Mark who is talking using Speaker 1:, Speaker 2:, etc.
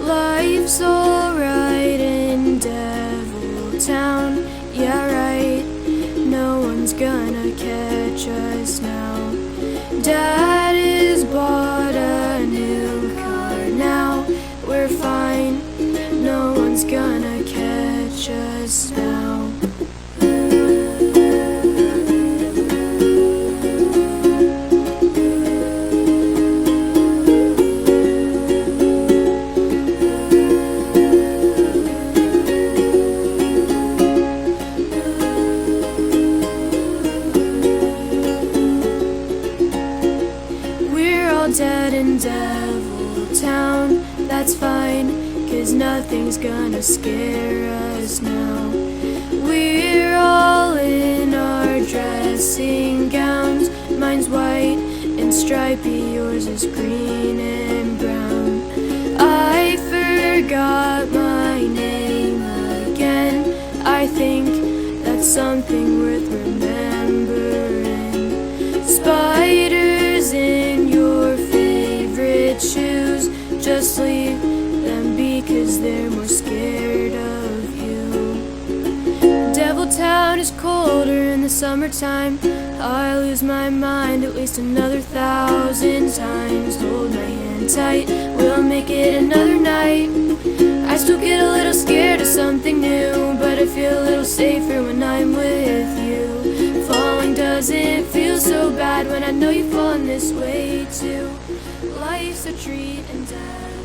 Speaker 1: Life's alright in Devil Town, yeah right, no one's gonna catch us now. Dad has bought a new car now, we're fine, no one's gonna catch us now. Dead in Devil Town, that's fine, 'cause nothing's gonna scare us now. We're all in our dressing gowns, mine's white and stripy, yours is green and brown. I forgot my name again, I think that's something worth remembering. Spiders in your shoes, just leave them be, 'cause they're more scared of you. Devil Town is colder in the summertime, I lose my mind at least another 1,000 times. Hold my hand tight, we'll make it another night. I still get a little scared of something new, but I feel a little safer when I'm with you. Falling doesn't feel so bad when I know you've fallen this way too. Life's a treat and death